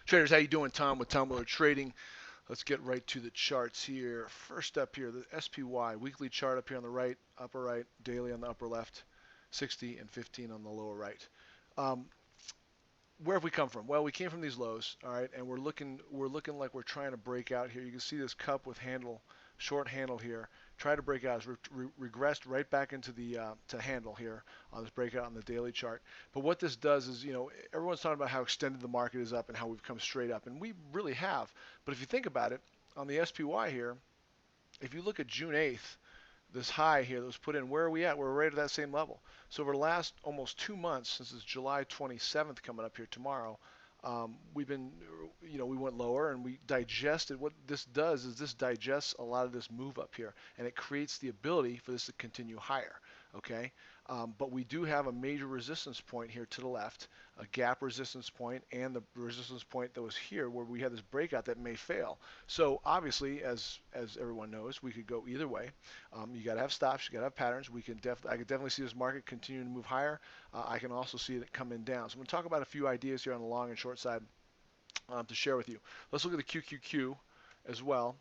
Traders, how you doing? Tom with TWLO Trading. Let's get right to the charts here. First up here, the SPY weekly chart up here on the right, upper right, daily on the upper left, 60 and 15 on the lower right. Um, where have we come from? Well, we came from these lows, all right, and we're looking like we're trying to break out here. You can see this cup with handle, short handle here. Try to break out. It's regressed right back into the to handle here on this breakout on the daily chart. But what this does is, everyone's talking about how extended the market is up and how we've come straight up, and we really have. But if you think about it, on the SPY here, if you look at June 8th, this high here that was put in, where are we at? We're right at that same level. So over the last almost 2 months, since it's July 27th coming up here tomorrow, we've been, we went lower and we digested. What this does is this digests a lot of this move up here, and it creates the ability for this to continue higher. Okay, but we do have a major resistance point here to the left, a gap resistance point, and the resistance point that was here where we had this breakout that may fail. So obviously, as everyone knows, we could go either way. You got to have stops, you got to have patterns. I could definitely see this market continuing to move higher. I can also see it coming down. So I'm going to talk about a few ideas here on the long and short side to share with you. Let's look at the QQQ as well.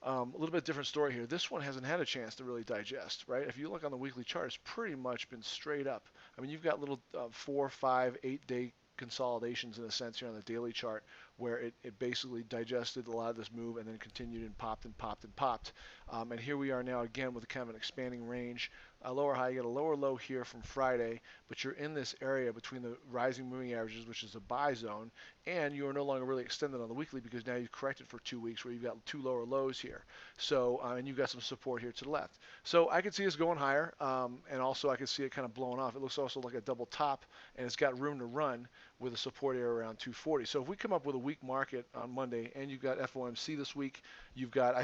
A little bit different story here. This one hasn't had a chance to really digest, right? If you look on the weekly chart, it's pretty much been straight up. I mean, you've got little 4, 5, 8-day consolidations in a sense here on the daily chart where it basically digested a lot of this move and then continued and popped and popped and popped. And here we are now again with kind of an expanding range. A lower high, you got a lower low here from Friday, but you're in this area between the rising moving averages, which is a buy zone, and you are no longer really extended on the weekly because now you've corrected for 2 weeks where you've got two lower lows here. So, and you've got some support here to the left. So I could see us going higher, and also I could see it kind of blowing off. It looks also like a double top, and it's got room to run with a support area around 240. So if we come up with a weak market on Monday, and you've got FOMC this week, you've got I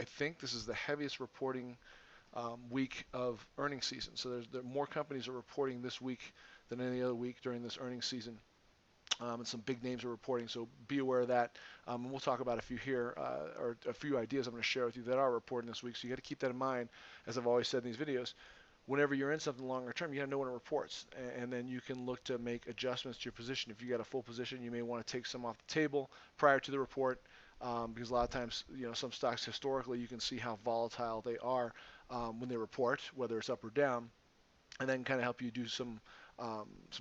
think this is the heaviest reporting week of earnings season. So more companies are reporting this week than any other week during this earnings season. And some big names are reporting, so be aware of that. And we'll talk about a few here, or a few ideas I'm going to share with you that are reporting this week. So you got to keep that in mind, as I've always said in these videos. Whenever you're in something longer term, you got to know when it reports, and then you can look to make adjustments to your position. If you got a full position, you may want to take some off the table prior to the report, because a lot of times, some stocks historically, you can see how volatile they are when they report, whether it's up or down, and then kind of help you do some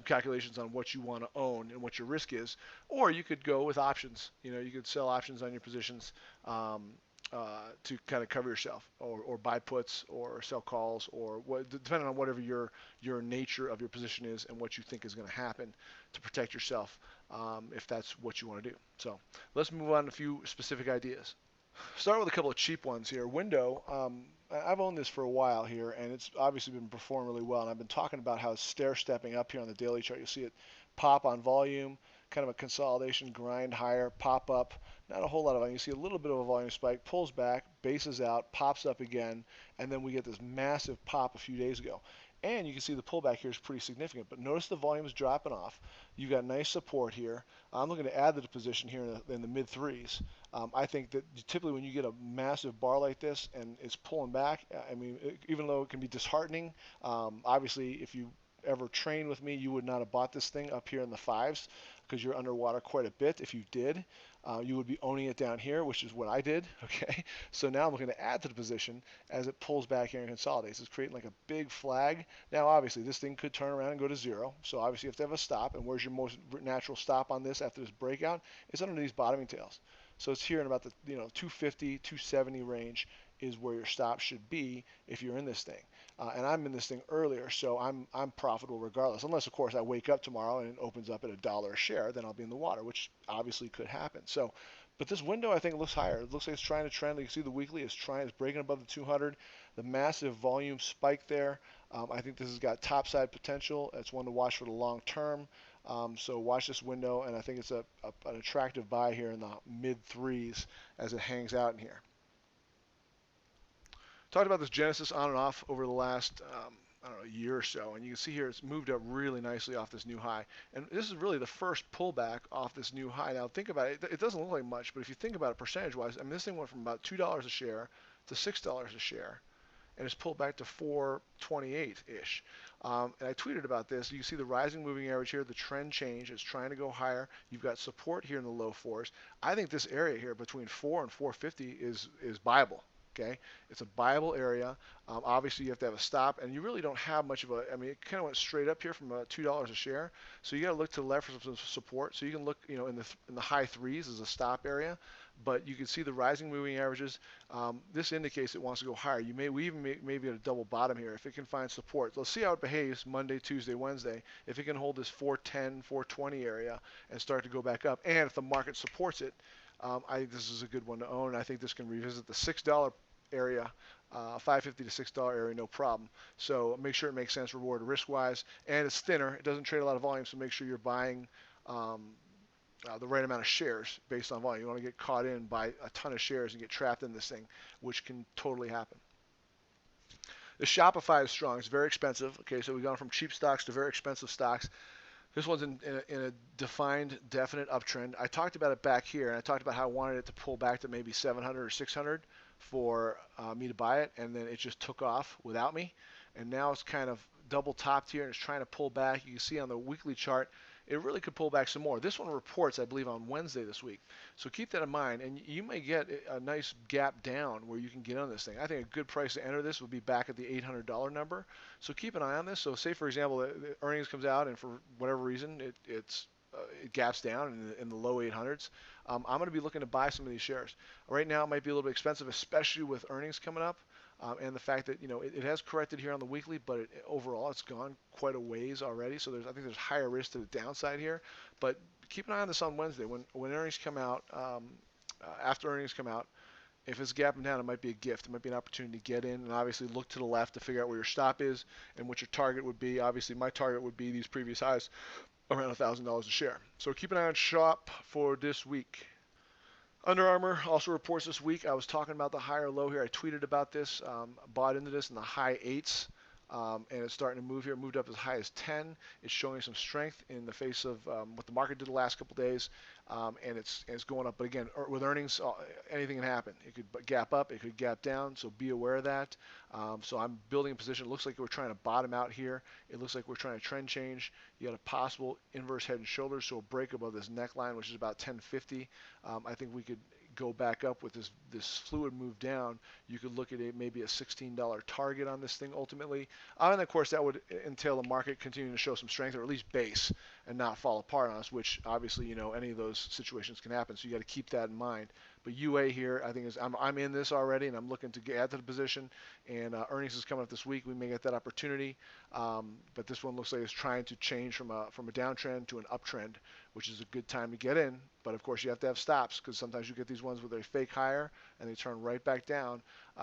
calculations on what you want to own and what your risk is. Or you could go with options. You could sell options on your positions to kind of cover yourself, or buy puts, or sell calls, or depending on whatever your nature of your position is and what you think is going to happen to protect yourself, if that's what you want to do. So let's move on to a few specific ideas. Start with a couple of cheap ones here. Window, I've owned this for a while here, and it's obviously been performing really well. And I've been talking about how it's stair-stepping up here on the daily chart. You'll see it pop on volume, kind of a consolidation, grind higher, pop up. Not a whole lot of volume. You see a little bit of a volume spike, pulls back, bases out, pops up again, and then we get this massive pop a few days ago. And you can see the pullback here is pretty significant. But notice the volume is dropping off. You got nice support here. I'm looking to add to the position here in the mid threes. I think that typically when you get a massive bar like this and it's pulling back, I mean, even though it can be disheartening, obviously if you ever trained with me, you would not have bought this thing up here in the fives because you're underwater quite a bit. If you did, you would be owning it down here, which is what I did. Okay, so now I'm looking to add to the position as it pulls back here and consolidates. It's creating like a big flag. Now, obviously, this thing could turn around and go to zero. So obviously, you have to have a stop. And where's your most natural stop on this after this breakout? It's under these bottoming tails. So it's here in about the 250, 270 range is where your stop should be if you're in this thing. And I'm in this thing earlier, so I'm profitable regardless. Unless, of course, I wake up tomorrow and it opens up at $1 a share, then I'll be in the water, which obviously could happen. So, but this window, I think, looks higher. It looks like it's trying to trend. You can see the weekly is breaking above the 200. The massive volume spike there. I think this has got topside potential. It's one to watch for the long term. So watch this window, and I think it's an attractive buy here in the mid threes as it hangs out in here. Talked about this Genesis on and off over the last I don't know, a year or so, and you can see here it's moved up really nicely off this new high. And this is really the first pullback off this new high. Now think about it, it doesn't look like much, but if you think about it percentage-wise, I mean, this thing went from about $2 a share to $6 a share and it's pulled back to 428-ish. And I tweeted about this. You see the rising moving average here, the trend change is trying to go higher. You've got support here in the low fours. I think this area here between 4 and 450 is buyable. Okay, it's a buyable area. Obviously, you have to have a stop, and you really don't have much of a. I mean, it kind of went straight up here from $2 a share, so you got to look to the left for some support. So you can look, in the high threes as a stop area, but you can see the rising moving averages. This indicates it wants to go higher. We even may be at a double bottom here if it can find support. Let's see how it behaves Monday, Tuesday, Wednesday. If it can hold this 410, 420 area and start to go back up, and if the market supports it, I think this is a good one to own. I think this can revisit the $6 area, $5.50 to $6 area, no problem. So make sure it makes sense reward risk wise, and it's thinner. It doesn't trade a lot of volume, so make sure you're buying the right amount of shares based on volume. You want to get caught in by a ton of shares and get trapped in this thing, which can totally happen. The Shopify is strong. It's very expensive. Okay, so we've gone from cheap stocks to very expensive stocks. This one's in a defined, definite uptrend. I talked about it back here, and I talked about how I wanted it to pull back to maybe 700 or 600 for me to buy it, and then it just took off without me. And now it's kind of double topped here, and it's trying to pull back. You can see on the weekly chart, it really could pull back some more. This one reports, I believe, on Wednesday this week. So keep that in mind, and you may get a nice gap down where you can get on this thing. I think a good price to enter this would be back at the $800 number. So keep an eye on this. So say, for example, the earnings comes out, and for whatever reason, it gaps down in the low 800s. I'm going to be looking to buy some of these shares. Right now, it might be a little bit expensive, especially with earnings coming up. And the fact that it has corrected here on the weekly, but overall it's gone quite a ways already. So I think there's higher risk to the downside here. But keep an eye on this on Wednesday when earnings come out. After earnings come out, if it's gapping down, it might be a gift. It might be an opportunity to get in, and obviously look to the left to figure out where your stop is and what your target would be. Obviously, my target would be these previous highs around $1,000 a share. So keep an eye on Shop for this week. Under Armour also reports this week. I was talking about the higher low here. I tweeted about this, bought into this in the high 8s, and it's starting to move here. Moved up as high as 10. It's showing some strength in the face of what the market did the last couple days, and it's going up. But again, with earnings, anything can happen. It could gap up. It could gap down. So be aware of that. So I'm building a position. It looks like we're trying to bottom out here. It looks like we're trying to trend change. You got a possible inverse head and shoulders, so a break above this neckline, which is about 1050. I think we could go back up with this fluid move down. You could look at maybe a $16 target on this thing ultimately. And of course, that would entail the market continuing to show some strength, or at least base, and not fall apart on us, which obviously, any of those situations can happen. So you got to keep that in mind. But UA here, I think I'm in this already, and I'm looking to add to the position. And earnings is coming up this week. We may get that opportunity. But this one looks like it's trying to change from a downtrend to an uptrend, which is a good time to get in. But of course, you have to have stops, because sometimes you get these ones where they fake higher and they turn right back down.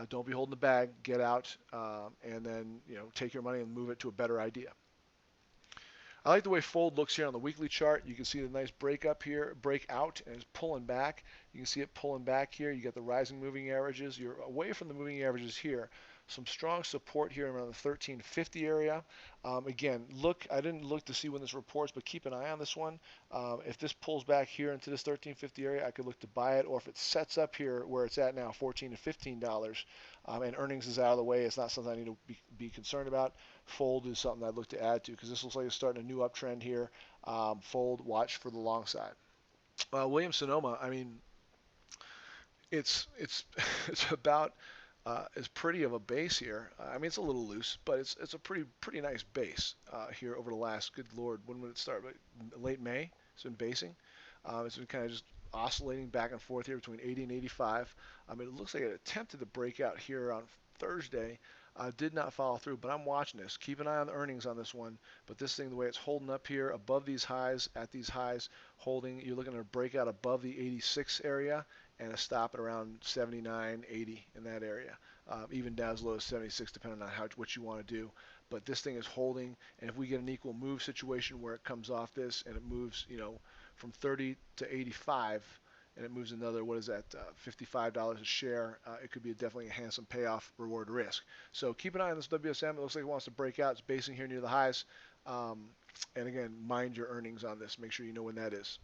Don't be holding the bag. Get out, and then take your money and move it to a better idea. I like the way Fold looks here on the weekly chart. You can see the nice breakout, and it's pulling back. You can see it pulling back here. You got the rising moving averages. You're away from the moving averages here. Some strong support here around the 1350 area. Again, I didn't look to see when this reports, but keep an eye on this one. If this pulls back here into this 1350 area, I could look to buy it, or if it sets up here where it's at now, $14 to $15, and earnings is out of the way, it's not something I need to be concerned about. Fold is something I'd look to add to, because this looks like it's starting a new uptrend here. Fold, watch for the long side. Williams-Sonoma, I mean, it's about is pretty of a base here. I mean, it's a little loose, but it's a pretty nice base here over the last, good Lord, when would it start? Late May. It's been basing. It's been kind of just oscillating back and forth here between 80 and 85. I mean, it looks like it attempted to break out here on Thursday. Did not follow through, but I'm watching this. Keep an eye on the earnings on this one. But this thing, the way it's holding up here above these highs, at these highs, holding, you're looking at a breakout above the 86 area and a stop at around 79, 80 in that area. Even down as low as 76, depending on what you want to do. But this thing is holding, and if we get an equal move situation where it comes off this and it moves, from 30 to 85, and it moves another, what is that, $55 a share, it could be definitely a handsome payoff, reward risk. So keep an eye on this WSM. It looks like it wants to break out. It's basing here near the highs. And again, mind your earnings on this. Make sure you know when that is.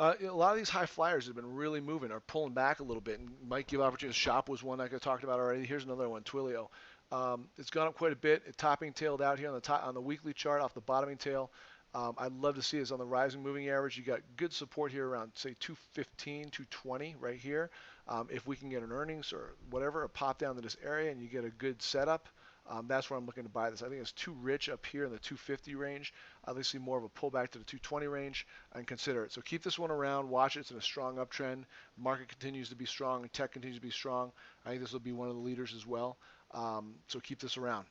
A lot of these high flyers have been really moving, are pulling back a little bit, and might give opportunities. Shop was one like I talked about already. Here's another one, TWLO. It's gone up quite a bit. It topping tailed out here on the top on the weekly chart off the bottoming tail. I'd love to see this on the rising moving average. You got good support here around say 215, 220 right here. If we can get an earnings or whatever, a pop down to this area and you get a good setup, that's where I'm looking to buy this. I think it's too rich up here in the 250 range. I'd like to see more of a pullback to the 220 range and consider it. So keep this one around. Watch it. It's in a strong uptrend. Market continues to be strong. Tech continues to be strong. I think this will be one of the leaders as well. So keep this around.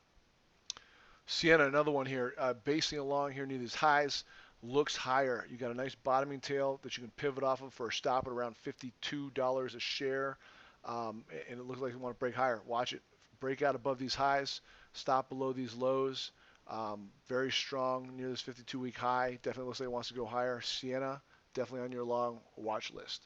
SIEN, another one here, basing along here near these highs, looks higher. You got a nice bottoming tail that you can pivot off of for a stop at around $52 a share, and it looks like you want to break higher. Watch it break out above these highs, stop below these lows. Very strong near this 52-week high. Definitely looks like it wants to go higher. Sienna, definitely on your long watch list.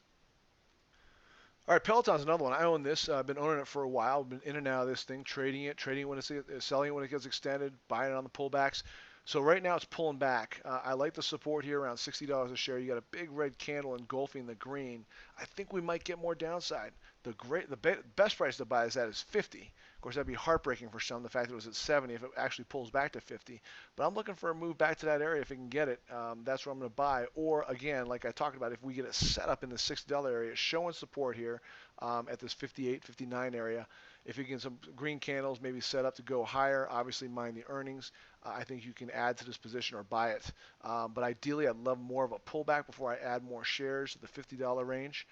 All right, Peloton's another one. I own this. I've been owning it for a while. I've been in and out of this thing, trading it when it's selling it when it gets extended, buying it on the pullbacks. So right now it's pulling back. I like the support here around $60 a share. You got a big red candle engulfing the green. I think we might get more downside. The best price to buy is at is 50. Of course, that'd be heartbreaking for some, the fact that it was at 70 if it actually pulls back to 50. But I'm looking for a move back to that area if it can get it. That's where I'm going to buy. Or again, like I talked about, if we get it set up in the $60 area, showing support here at this 58, 59 area. If you get some green candles, maybe set up to go higher, obviously mind the earnings. I think you can add to this position or buy it. But ideally, I'd love more of a pullback before I add more shares to the $50 range.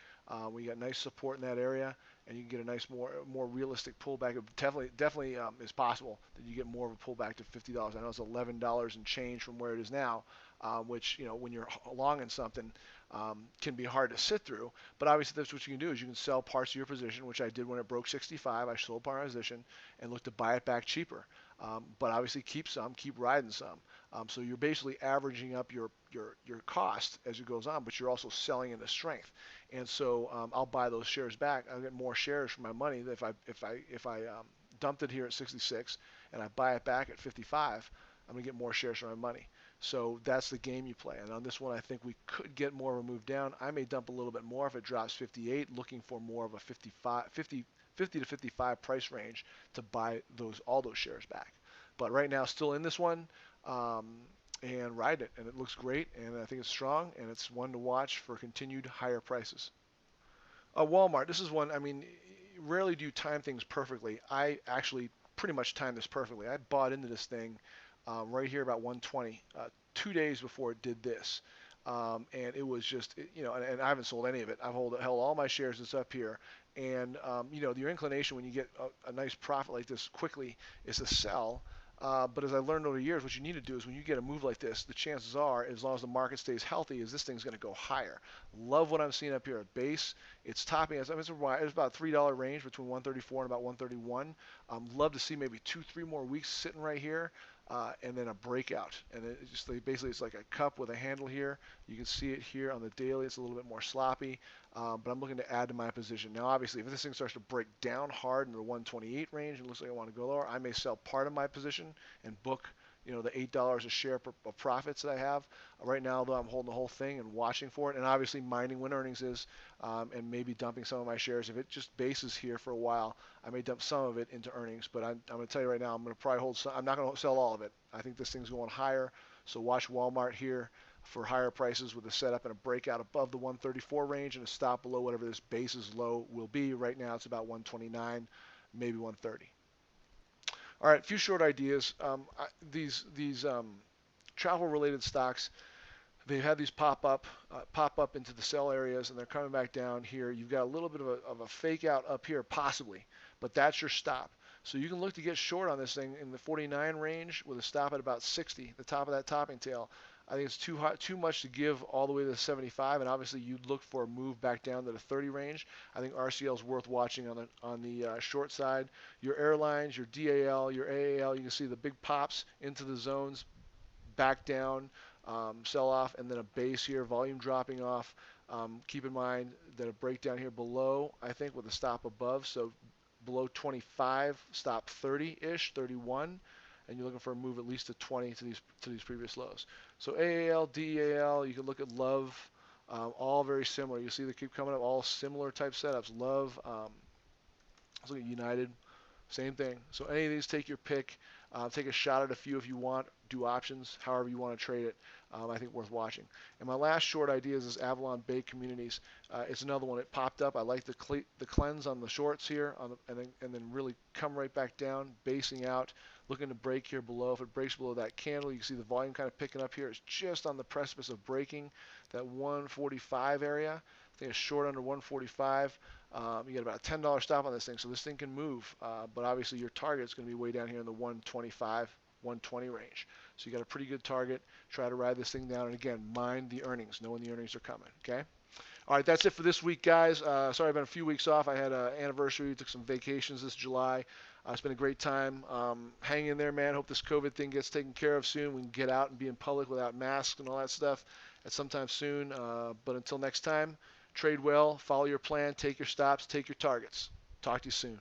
We got nice support in that area, and you can get a nice, more realistic pullback. It definitely is possible that you get more of a pullback to $50. I know it's $11 and change from where it is now, which, when you're long in something, can be hard to sit through. But obviously, that's what you can do is you can sell parts of your position, which I did when it broke 65. I sold part of my position and looked to buy it back cheaper. But obviously, keep riding some. So you're basically averaging up your cost as it goes on, but you're also selling into strength. And so I'll buy those shares back. I'll get more shares for my money if I dumped it here at 66 and I buy it back at 55. I'm gonna get more shares for my money. So that's the game you play. And on this one, I think we could get more of a move down. I may dump a little bit more if it drops 58, looking for more of a 50 to 55 price range to buy all those shares back. But right now, still in this one, and ride it. And it looks great, and I think it's strong, and it's one to watch for continued higher prices. Walmart, this is one, rarely do you time things perfectly. I actually pretty much timed this perfectly. I bought into this thing right here about 120, 2 days before it did this. And it was just, and I haven't sold any of it. I've held all my shares that's up here. And, your inclination when you get a nice profit like this quickly is to sell. But as I learned over the years, what you need to do is when you get a move like this, the chances are, as long as the market stays healthy, is this thing's going to go higher. Love what I'm seeing up here at base. It's topping. It's about $3 range between 134 and about 131. Love to see maybe 2-3 more weeks sitting right here. And then a breakout, and basically it's like a cup with a handle here. You can see it here on the daily. It's a little bit more sloppy, but I'm looking to add to my position. Now, obviously, if this thing starts to break down hard in the 128 range and looks like I want to go lower, I may sell part of my position and book, the $8 a share of profits that I have. Right now, though, I'm holding the whole thing and watching for it, and obviously minding when earnings is, and maybe dumping some of my shares. If it just bases here for a while, I may dump some of it into earnings. But I'm going to tell you right now, I'm going to probably hold some. I'm not going to sell all of it. I think this thing's going higher. So watch Walmart here for higher prices with a setup and a breakout above the 134 range and a stop below whatever this basis low will be. Right now, it's about 129, maybe 130. All right, a few short ideas. These travel-related stocks, they've had these pop up into the sell areas, and they're coming back down here. You've got a little bit of a fake out up here, possibly, but that's your stop. So you can look to get short on this thing in the 49 range with a stop at about 60, the top of that topping tail. I think it's too much to give all the way to the 75, and obviously you'd look for a move back down to the 30 range. I think RCL is worth watching on the short side. Your airlines, your DAL, your AAL, you can see the big pops into the zones, back down, sell off, and then a base here, volume dropping off. Keep in mind that a breakdown here below, I think, with a stop above, so below 25, stop 30-ish, 31. And you're looking for a move at least to 20 to these previous lows. So AAL, DAL, you can look at Love, all very similar. You see they keep coming up, all similar type setups. Love, let's look at United, same thing. So any of these, take your pick. Take a shot at a few if you want. Do options, however you want to trade it. I think worth watching. And my last short idea is this Avalon Bay Communities. It's another one. It popped up. I like the cleanse on the shorts here, and then really come right back down, basing out, looking to break here below. If it breaks below that candle, you can see the volume kind of picking up here. It's just on the precipice of breaking that 145 area. I think it's short under 145. You get about a $10 stop on this thing, so this thing can move. But obviously your target is going to be way down here in the 125, 120 range. So you got a pretty good target. Try to ride this thing down, and again, mind the earnings. Know when the earnings are coming. Okay. All right, that's it for this week, guys. Sorry I've been a few weeks off. I had an anniversary, took some vacations this July. It's been a great time. Hang in there, man. Hope this COVID thing gets taken care of soon. We can get out and be in public without masks and all that stuff at sometime soon. But until next time, trade well, follow your plan, take your stops, take your targets. Talk to you soon.